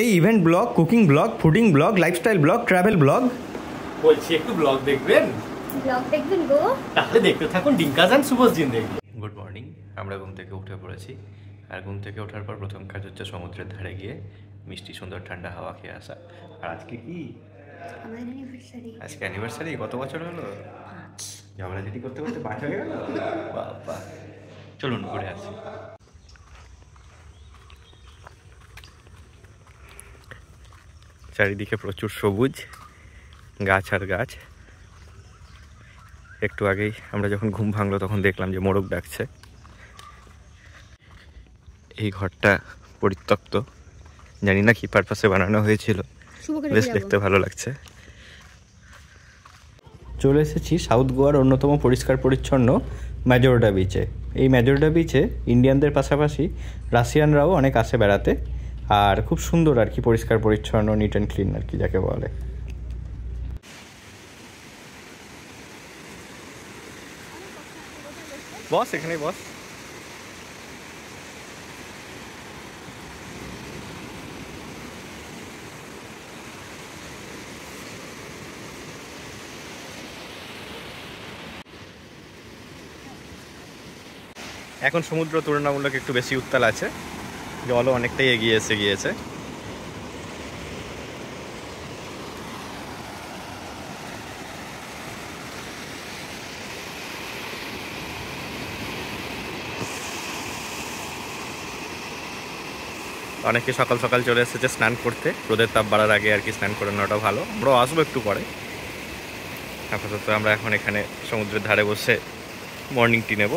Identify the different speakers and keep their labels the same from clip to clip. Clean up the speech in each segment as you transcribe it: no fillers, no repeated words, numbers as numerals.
Speaker 1: এই event blog, cooking blog, fooding blog, lifestyle blog, travel blog.
Speaker 2: বলছি একটু blog দেখবেন?
Speaker 3: ব্লগ দেখবেন গো?
Speaker 2: তাহলে দেখতে থাকুন ডিঙ্কাজ এন্ড শুভজ জিন্দেগি।
Speaker 1: Good morning. আমরা ঘুম থেকে উঠে পড়েছি, আর ঘুম থেকে ওঠার পর প্রথম কাজ হচ্ছে সমুদ্রের ধারে গিয়ে মিষ্টি সুন্দর ঠান্ডা হাওয়া খেয়ে আসা। আর আজকে কি?
Speaker 3: আমার অ্যানিভার্সারি।
Speaker 1: আজকে অ্যানিভার্সারি। কত বছর হলো? ঝগড়াঝাটি করতে করতে 5 হয়ে গেল। বাবা, চলুন ঘুরে আসি। চারিদিকে প্রচুর সবুজ, গাছ আর গাছ। একটু আগেই আমরা যখন ঘুম ভাঙলো তখন দেখলাম যে মোরগ ডাকছে। এই ঘরটা পরিত্যক্ত, জানি না কি পারপাসে বানানো হয়েছিল, বেশ দেখতে ভালো লাগছে। চলে এসেছি সাউথ গোয়ার অন্যতম পরিষ্কার পরিচ্ছন্ন ম্যাজোরডা বিচে। এই ম্যাজোরডা বিচে ইন্ডিয়ানদের পাশাপাশি রাশিয়ানরাও অনেক আসে বেড়াতে, আর খুব সুন্দর আর কি, পরিষ্কার পরিচ্ছন্ন, নিট অ্যান্ড ক্লিন আর কি যাকে বলে। বস, এখানেই বস। এখন সমুদ্র তুলনামূলক একটু বেশি উত্তাল আছে, জলও অনেকটাই এগিয়ে এসে গিয়েছে। অনেকে সকাল সকাল চলে এসেছে স্নান করতে, রোদের তাপ বাড়ার আগে আর কি স্নান করে নেওয়াটা ভালো। আমরাও আসবো একটু পরে। আপাতত আমরা এখন এখানে সমুদ্রের ধারে বসে মর্নিং টি নেব।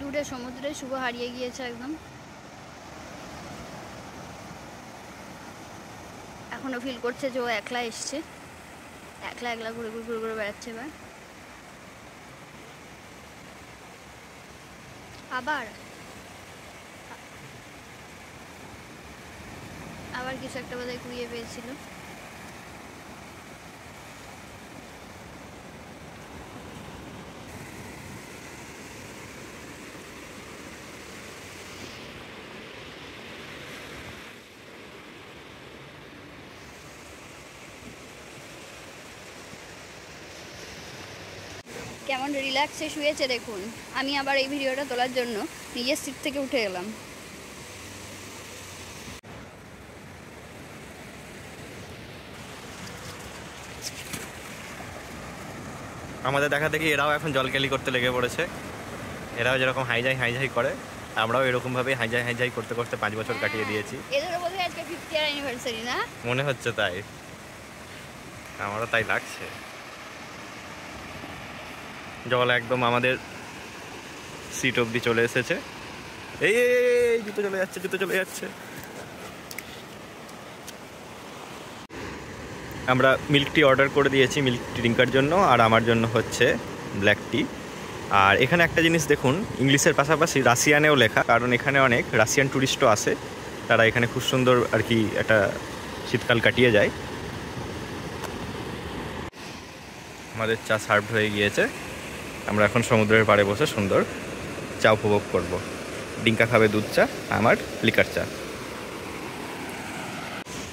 Speaker 3: দূরে সমুদ্রে শুভ হারিয়ে গিয়েছে একদম। এখনো ফিল করছে যে ও একলা এসছে, একলা একলা ঘুরে ঘুরে ঘুরে ঘুরে বেড়াচ্ছে। এবার আবার আবার কিছু একটা বোধহয় কুড়িয়ে পেয়েছিল। কেমন রিল্যাক্সে শুয়েছে দেখুন। আমি আবার এই ভিডিওটা তোলার জন্য নিজের সিট থেকে উঠে এলাম।
Speaker 1: আমাদের দেখা দেখি এরাও এখন জলকেলি করতে লেগে পড়েছে। এরাও যেরকম হাইজাই হাইজাই করে, আমরাও এরকমভাবেই হাইজাই হাইজাই করতে করতে 5 বছর কাটিয়ে দিয়েছি।
Speaker 3: এদেরও বোধহয় আজকে 50 ইয়ার অ্যানিভার্সারি না?
Speaker 1: মনে হচ্ছে তাই, আমারও তাই লাগছে। জল একদম আমাদের সিট অবধি চলে এসেছে। এই জুতো চলে যাচ্ছে, জুতো চলে যাচ্ছে। আমরা মিল্ক টি অর্ডার করে দিয়েছি মিল্ক টি ড্রিঙ্কার জন্য, আর আমার জন্য হচ্ছে ব্ল্যাক টি। আর এখানে একটা জিনিস দেখুন, ইংলিশের পাশাপাশি রাশিয়ানেও লেখা, কারণ এখানে অনেক রাশিয়ান ট্যুরিস্টও আসে। তারা এখানে খুব সুন্দর আর কি একটা শীতকাল কাটিয়ে যায়। আমাদের চা সার্ভড হয়ে গিয়েছে। আমরা এখন সমুদ্রের পাড়ে বসে সুন্দর চা উপভোগ করব। ডিঙ্কা খাবে দুধ চা, আমার লিকার চা।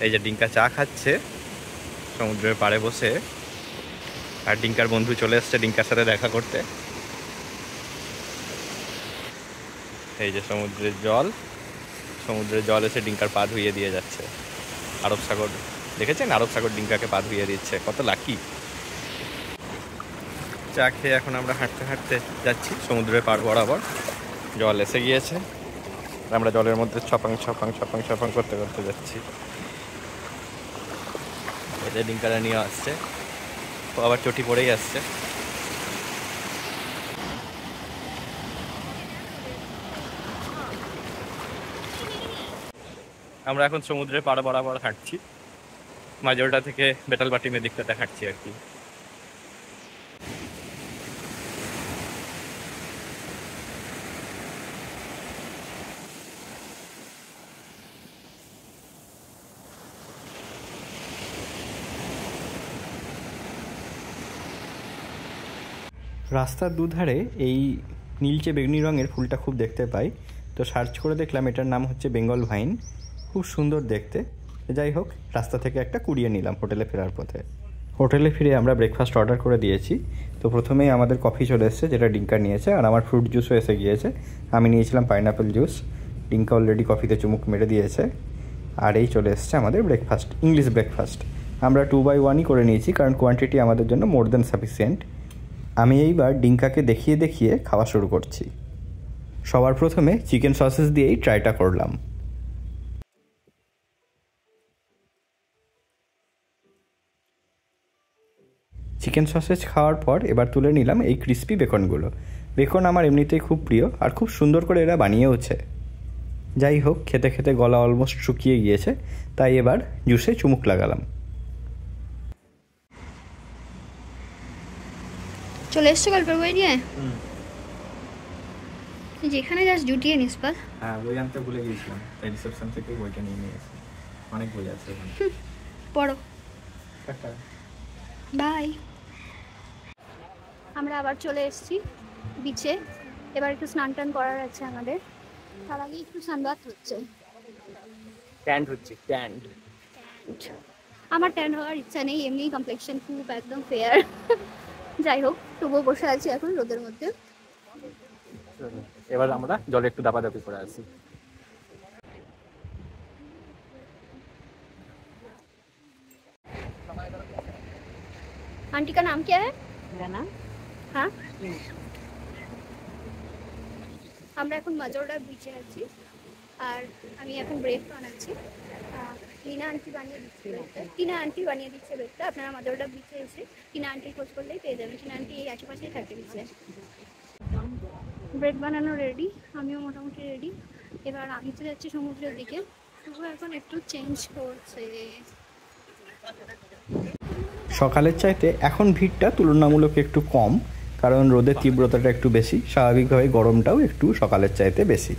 Speaker 1: এই যে ডিঙ্কা চা খাচ্ছে সমুদ্রের পাড়ে বসে, আর ডিঙ্কার বন্ধু চলে এসছে ডিঙ্কার সাথে দেখা করতে। এই যে সমুদ্রের জল এসে ডিঙ্কার পা ধুইয়ে দিয়ে যাচ্ছে। আরব সাগর দেখেছেন? আরব সাগর ডিঙ্কাকে পা ধুইয়ে দিচ্ছে, কত লাকি। চা খেয়ে এখন আমরা হাঁটতে হাঁটতে যাচ্ছি সমুদ্রের পাড় বরাবর। জল এসে গিয়েছে, আমরা জলের মধ্যে ছপাং ছপাং ছপাং ছপাং করতে করতে যাচ্ছি। এতে ডিঙ্কারা নিয়ে আসছে, ও আবার চটি পড়েই আসছে। আমরা এখন সমুদ্রের পাড় বরাবর হাঁটছি, মাজোরডা থেকে বেতালবাটিনের দিকটাতে হাঁটছি আর কি। রাস্তার দুধারে এই নীলচে বেগুনি রঙের ফুলটা খুব দেখতে পাই, তো সার্চ করে দেখলাম এটার নাম হচ্ছে বেঙ্গল ভাইন। খুব সুন্দর দেখতে। যাই হোক, রাস্তা থেকে একটা কুড়িয়ে নিলাম হোটেলে ফেরার পথে। হোটেলে ফিরে আমরা ব্রেকফাস্ট অর্ডার করে দিয়েছি। তো প্রথমেই আমাদের কফি চলে এসেছে, যেটা ডিঙ্কার নিয়েছে, আর আমার ফ্রুট জুসও এসে গিয়েছে। আমি নিয়েছিলাম পাইনাপেল জুস, ডিঙ্কা অলরেডি কফিতে চুমুক মেরে দিয়েছে। আর এই চলে এসছে আমাদের ব্রেকফাস্ট, ইংলিশ ব্রেকফাস্ট। আমরা 2x1ই করে নিয়েছি, কারণ কোয়ান্টিটি আমাদের জন্য মোর দ্যান সাফিসিয়েন্ট। আমি এইবার ডিঙ্কাকে দেখিয়ে দেখিয়ে খাওয়া শুরু করছি। সবার প্রথমে চিকেন সসেস দিয়েই ট্রাইটা করলাম। চিকেন সসেজ খাওয়ার পর এবার তুলে নিলাম এই ক্রিস্পি বেকনগুলো। বেকন আমার এমনিতেই খুব প্রিয়, আর খুব সুন্দর করে এরা বানিয়েওছে। যাই হোক, খেতে খেতে গলা অলমোস্ট শুকিয়ে গিয়েছে, তাই এবার জুসে চুমুক লাগালাম।
Speaker 3: চলে এসছো গল্পের বই নিয়ে? যেখানে যাস জুটিয়ে নিস পাল।
Speaker 1: হ্যাঁ, বই আনতে ভুলে গিয়েছিলাম, তাই রিসেপশন থেকে বইটা নিয়ে নিয়েছি। অনেক বই আছে এখানে।
Speaker 3: পড়ো। বাই। আমরা আবার চলে এসেছি বিচে। এবার একটু স্নান টান করার আছে আমাদের, তার আগে একটু সানবাথ হচ্ছে।
Speaker 2: ট্যান্ড হচ্ছে, ট্যান্ড।
Speaker 3: আমার ট্যান হওয়ার ইচ্ছা নেই, এমনি কমপ্লেকশন খুব একদম ফেয়ার। যাই হোক, তবুও বসে আছি এখন রোদের মধ্যে।
Speaker 2: এবার আমরা জলে একটু দাপাদাপি করে আসি।
Speaker 3: आंटी का नाम क्या है?
Speaker 4: मेरा नाम
Speaker 3: हाँ, আমরা এখন মাজোরডা বিচে আছি, আর আমি এখন ব্রেড বানাচ্ছি। টিনা আন্টি বানিয়ে দিচ্ছে ব্রেডটা। টিনা আন্টি বানিয়ে দিচ্ছে ব্রেডটা। আপনারা মাজোরডা বিচে এসে টিনা আন্টির খোঁজ করলেই পেয়ে যাবেন। টিনা আন্টি এই আশেপাশেই থাকে বিচে। ব্রেড বানানো রেডি, আমিও মোটামুটি রেডি। এবার আমি তো যাচ্ছি সমুদ্রের দিকে, শুধু এখন একটু চেঞ্জ করছে।
Speaker 1: সকালের চাইতে এখন ভিড়টা তুলনামূলক একটু কম, কারণ রোদের তীব্রতাটা একটু বেশি। স্বাভাবিকভাবে গরমটাও একটু সকালের চাইতে বেশি।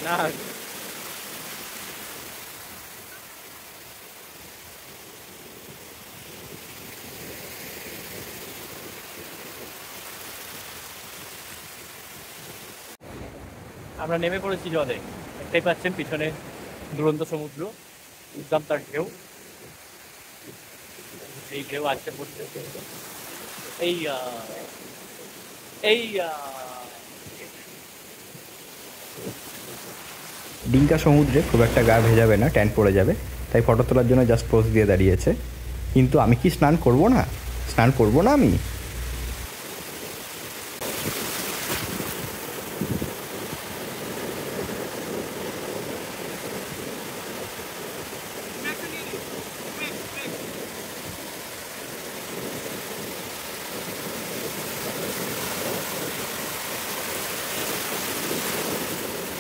Speaker 2: না, আমরা নেমে পড়েছি জলে। দেখতেই পাচ্ছেন পিছনে দুরন্ত সমুদ্র, উদ্দাম তার ঢেউ। এই ঢেউ আসছে পড়ছে এই
Speaker 1: ডিঙ্কা সমুদ্রে খুব একটা গা ভেজাবে না, ট্যান পড়ে যাবে, তাই ফটো তোলার জন্য জাস্ট পোজ দিয়ে দাঁড়িয়েছে। কিন্তু আমি কি স্নান করব না? স্নান করব না আমি?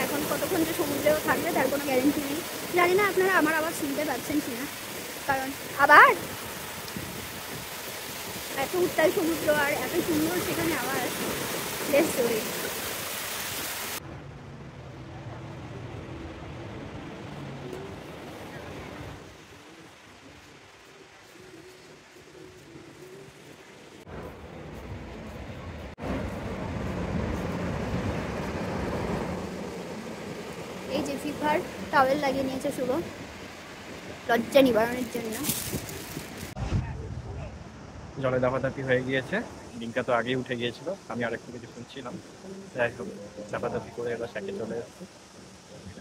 Speaker 3: এখন কতক্ষণ যে সমুদ্রেও থাকবে তার কোনো গ্যারেন্টি নেই। জানি না আপনারা আমার আওয়াজ শুনতে পাচ্ছেন কিনা, কারণ আবার এত উত্তাল সমুদ্র আর এত সুন্দর সেখানে আওয়াজ বেশ জোরে। এই যে ফিভার টাওয়েল লাগিয়ে নিয়েছে শুভ, লজ্জা নিবারণের জন্য।
Speaker 2: জলে দাপাদাপি হয়ে গিয়েছে। ডিঙ্কা তো আগেই উঠে গিয়েছিল, আমি আর একটু কিছু শুনছিলাম। যাই হোক, দাপাদাপি করে এবার সাথে চলে এসেছি।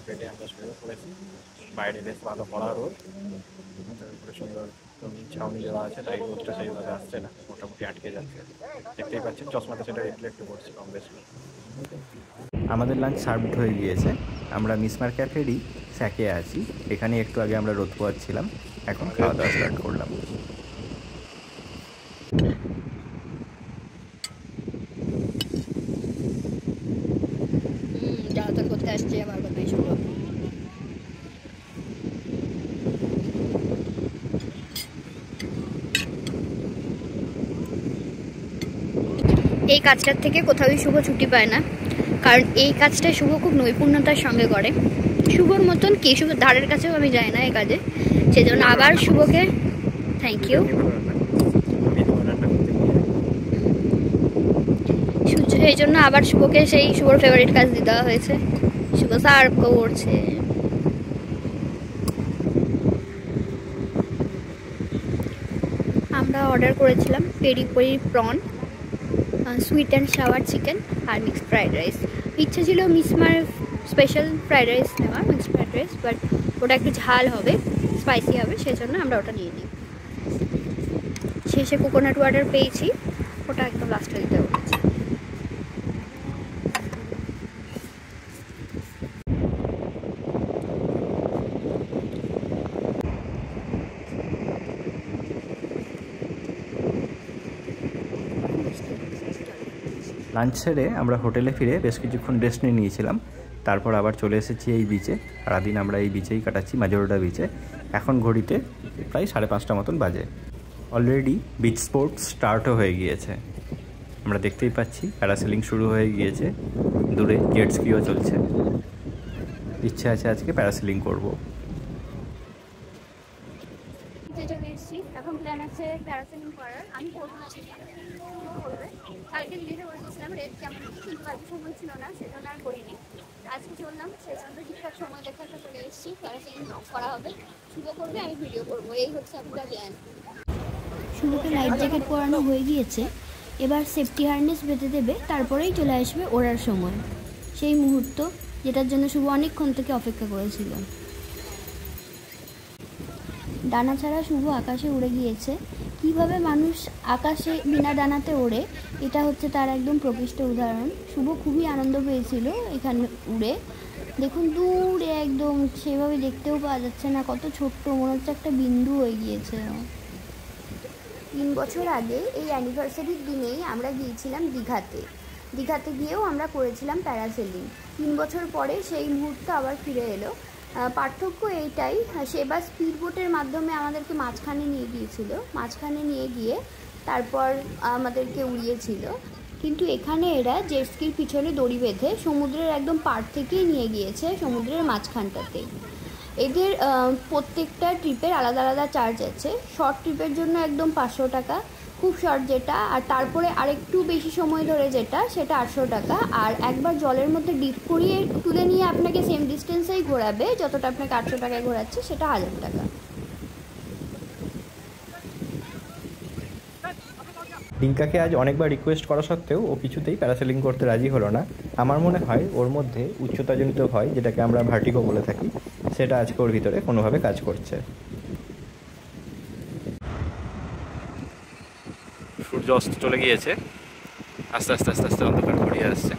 Speaker 2: পেটে আমরা শুয়ে পড়েছি। বাইরে বেশ ভালো পড়া রোদ, উপরে সুন্দর ছাউনি দেওয়া আছে, তাই রোদটা সেইভাবে আসছে না, মোটামুটি আটকে যাচ্ছে। দেখতেই পাচ্ছেন চশমাটা সেটা রিফ্লেক্ট করছে কম বেশি।
Speaker 1: আমাদের লাঞ্চ সার্ভড হয়ে গিয়েছে। আমরা মিসমার ক্যাফেরই স্যাকে আছি। এখানে একটু আগে আমরা রোদ পোয়াচ্ছিলাম, এখন খাওয়া দাওয়া স্টার্ট করলাম।
Speaker 3: পৌঁছে যাবার কথাই ছিল। এই কাজটার থেকে কোথাওই শুভ ছুটি পায় না, কারণ এই কাজটা শুভ খুব নৈপুণ্যতার সঙ্গে করে। শুভর মতন কি, শুভর ধারের কাছেও আমি যাই না এই কাজে, সেজন্য আবার শুভকে থ্যাংক ইউ। এই জন্য আবার শুভকে সেই শুভর ফেভারিট কাজ দিয়ে দেওয়া হয়েছে, শুভ সার্ভ করছে। আমরা অর্ডার করেছিলাম peri peri prawn, sweet and sour chicken আর মিক্সড ফ্রাইড রাইস। ইচ্ছে ছিল মিসমার স্পেশাল ফ্রাইড রাইস নেওয়ার, মিক্সড ফ্রাইড রাইস, বাট ওটা একটু ঝাল হবে, স্পাইসি হবে, সেজন্য আমরা ওটা নিয়ে নিই। শেষে কোকোনাট ওয়াটার পেয়েছি, ওটা একদম লাস্টে দিতে হবে।
Speaker 1: লাঞ্চ সেরে আমরা হোটেলে ফিরে বেশ কিছুক্ষণ রেস্ট নিয়েছিলাম, তারপর আবার চলে এসেছি এই বিচে। সারাদিন আমরা এই বিচেই কাটাচ্ছি, মাজোরডা বিচে। এখন ঘড়িতে প্রায় 5:30 মতন বাজে। অলরেডি বিচ স্পোর্টস স্টার্টও হয়ে গিয়েছে, আমরা দেখতেই পাচ্ছি। প্যারাসেলিং শুরু হয়ে গিয়েছে, দূরে জেট স্কিও চলছে। ইচ্ছে আছে আজকে প্যারাসেলিং করব।
Speaker 3: এখন প্ল্যান আছে প্যারাসেলিং করার, আমি করবো না, করবে। কালকে ভিডিওতে বলেছিলাম রেট কেমন, কিন্তু আজকে সময় ছিল না, সেজন্য আর করিনি। আজকে চললাম, সেজন্য ঠিকঠাক সময় দেখে একটা চলে এসেছি। প্যারাসেলিং করা হবে, শুভ করবে, আমি ভিডিও করবো, এই হচ্ছে আপনার প্ল্যান। শুভকে লাইফ জ্যাকেট পরানো হয়ে গিয়েছে, এবার সেফটি হারনেস বেঁধে দেবে, তারপরেই চলে আসবে ওড়ার সময়। সেই মুহূর্ত যেটার জন্য শুভ অনেকক্ষণ থেকে অপেক্ষা করেছিল। ডানা ছাড়া শুভ আকাশে উড়ে গিয়েছে। কিভাবে মানুষ আকাশে বিনা ডানাতে ওড়ে, এটা হচ্ছে তার একদম প্রকৃষ্ট উদাহরণ। শুভ খুবই আনন্দ পেয়েছিল এখানে উড়ে। দেখুন দূরে একদম, সেভাবে দেখতেও পাওয়া যাচ্ছে না, কত ছোট্ট, মনে হচ্ছে একটা বিন্দু হয়ে গিয়েছে। 3 বছর আগে এই অ্যানিভার্সারির দিনেই আমরা গিয়েছিলাম দীঘাতে। দীঘাতে গিয়েও আমরা করেছিলাম প্যারাসেলিং। 3 বছর পরে সেই মুহূর্ত আবার ফিরে এলো। পার্থক্য এইটাই, সেবার স্পিড বোটের মাধ্যমে আমাদেরকে মাঝখানে নিয়ে গিয়েছিল, মাঝখানে নিয়ে গিয়ে তারপর আমাদেরকে উড়িয়েছিল। কিন্তু এখানে এরা জেট স্কির পিছনে দড়ি বেঁধে সমুদ্রের একদম পাড় থেকেই নিয়ে গিয়েছে, সমুদ্রের মাঝখানটাতেই। এদের প্রত্যেকটা ট্রিপের আলাদা আলাদা চার্জ আছে। শর্ট ট্রিপের জন্য একদম 500 টাকা, খুব শর্ট যেটা, আর তারপরে আরেকটু বেশি সময় ধরে যেটা, সেটা 800 টাকা। আর একবার জলের মধ্যে ডিপ করিয়ে তুলে নিয়ে আপনাকে সেম ডিস্টেন্সেই ঘোরাবে, যতটা আপনাকে 800 টাকায় ঘোরাচ্ছে, সেটা 1000 টাকা।
Speaker 1: ডিঙ্কাকে আজ অনেকবার রিকোয়েস্ট করা সত্ত্বেও ও কিছুতেই প্যারাসেলিং করতে রাজি হলো না। আমার মনে হয় ওর মধ্যে উচ্চতাজনিত ভয়, যেটাকে আমরা ভার্টিগো বলে থাকি, সেটা আজকে ওর ভিতরে কোনোভাবে কাজ করছে। সূর্য অস্ত চলে গিয়েছে, আস্তে আস্তে আস্তে আস্তে অন্ধকার ঘুরিয়ে আসছে।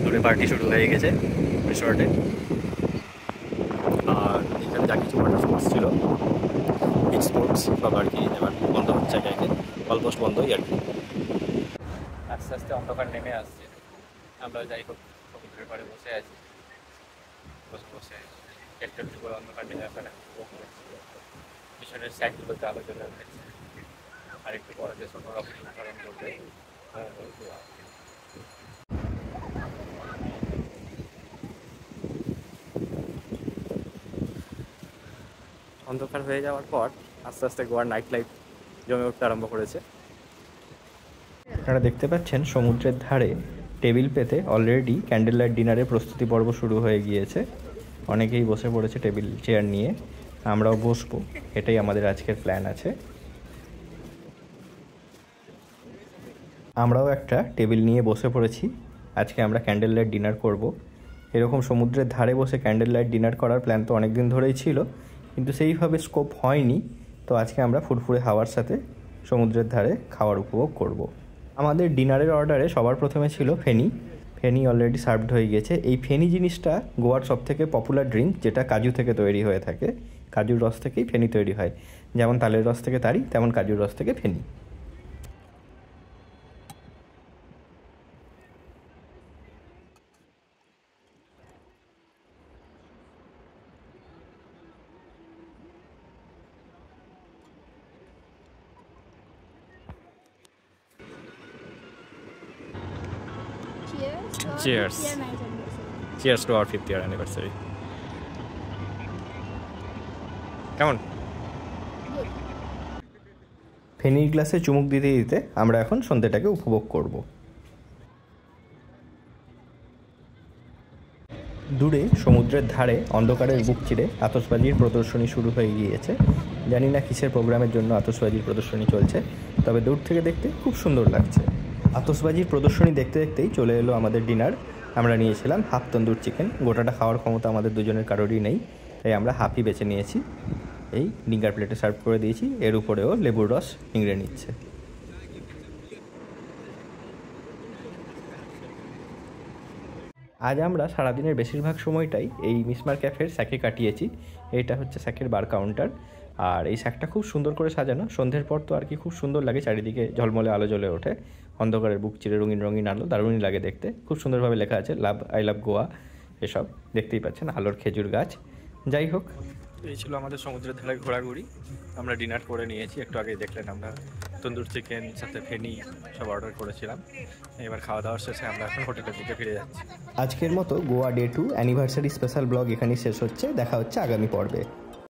Speaker 1: দূরে পার্টি শুরু হয়ে গেছে রিসর্টে। আর এখানে যা কিছু ওয়াটার স্পোর্টস ছিল, বিচ স্পোর্টস সব আর কি এবার বন্ধ হচ্ছে, একে অলমোস্ট বন্ধই আর কি।
Speaker 2: আস্তে আস্তে অন্ধকার নেমে আসছে, আমরা যাই হোক সমুদ্রের পাড়ে বসে আছি, বসে বসে একটু একটু করে অন্ধকার নেমে আসার পিছনের সাইডগুলোতে আলোচনা হয়েছে। আর একটু পরে যে ছোটো অপসারণ করবে। অন্ধকার হয়ে যাওয়ার পর আস্তে আস্তে গোয়ার নাইট লাইফ জমে উঠতে আরম্ভ করেছে।
Speaker 1: আপনারা দেখতে পাচ্ছেন সমুদ্রের ধারে টেবিল পেতে অলরেডি ক্যান্ডেল লাইট ডিনারের প্রস্তুতি পর্ব শুরু হয়ে গিয়েছে। অনেকেই বসে পড়েছে টেবিল চেয়ার নিয়ে, আমরাও বসবো, এটাই আমাদের আজকের প্ল্যান আছে। আমরাও একটা টেবিল নিয়ে বসে পড়েছি, আজকে আমরা ক্যান্ডেল লাইট ডিনার করব। এরকম সমুদ্রের ধারে বসে ক্যান্ডেল লাইট ডিনার করার প্ল্যান তো অনেক দিন ধরেই ছিল, কিন্তু সেইভাবে স্কোপ হয়নি। তো আজকে আমরা ফুরফুরে হাওয়ার সাথে সমুদ্রের ধারে খাওয়ার উপভোগ করব। আমাদের ডিনারের অর্ডারে সবার প্রথমে ছিল ফেনি। ফেনি অলরেডি সার্ভড হয়ে গিয়েছে। এই ফেনি জিনিসটা গোয়ার সবথেকে পপুলার ড্রিঙ্ক, যেটা কাজু থেকে তৈরি হয়ে থাকে। কাজুর রস থেকেই ফেনি তৈরি হয়, যেমন তালের রস থেকে তারি, তেমন কাজুর রস থেকে feni.
Speaker 3: Cheers.
Speaker 1: Cheers. Cheers to our 5th year anniversary. কেমন? ফেনির গ্লাসে চুমুক দিতে দিতে আমরা এখন সন্ধ্যেটাকে উপভোগ করব। দূরে সমুদ্রের ধারে অন্ধকারের বুক চিরে আতশবাজির প্রদর্শনী শুরু হয়ে গিয়েছে। জানি না কিসের প্রোগ্রামের জন্য আতশবাজির প্রদর্শনী চলছে, তবে দূর থেকে দেখতে খুব সুন্দর লাগছে। আতশবাজির প্রদর্শনী দেখতে দেখতেই চলে এলো আমাদের ডিনার। আমরা নিয়েছিলাম হাফ তন্দুর চিকেন। গোটাটা খাওয়ার ক্ষমতা আমাদের দুজনের কারোরই নেই, তাই আমরা হাফই বেছে নিয়েছি। এই ডিঙ্গার প্লেটে সার্ভ করে দিয়েছি, এর উপরেও লেবুর রস নিংড়ে নিচ্ছে। আজ আমরা সারাদিনের বেশিরভাগ সময়টাই এই মিসমার ক্যাফের স্যাকে কাটিয়েছি। এটা হচ্ছে স্যাকের বার কাউন্টার, আর এই স্যাকটা খুব সুন্দর করে সাজানো। সন্ধ্যের পর তো আর কি খুব সুন্দর লাগে, চারিদিকে ঝলমলে আলো জ্বলে ওঠে, অন্ধকারের বুক চিরে রঙিন রঙিন আলো, দারুণই লাগে দেখতে। খুব সুন্দরভাবে লেখা আছে আই লাভ গোয়া, এসব দেখতেই পাচ্ছেন, আলোর খেজুর গাছ। যাই হোক, এই ছিল আমাদের সমুদ্রের ধারে ঘোরাঘুরি। আমরা ডিনার করে নিয়েছি, একটু আগেই দেখলেন আমরা তন্দুর চিকেন সাথে ফেনি সব অর্ডার করেছিলাম। এবার খাওয়া দাওয়ার শেষে আমরা এখন হোটেলের দিকে ফিরে যাচ্ছি। আজকের মতো Goa day 2 anniversary special blog এখানেই শেষ হচ্ছে। দেখা হচ্ছে আগামী পর্বে।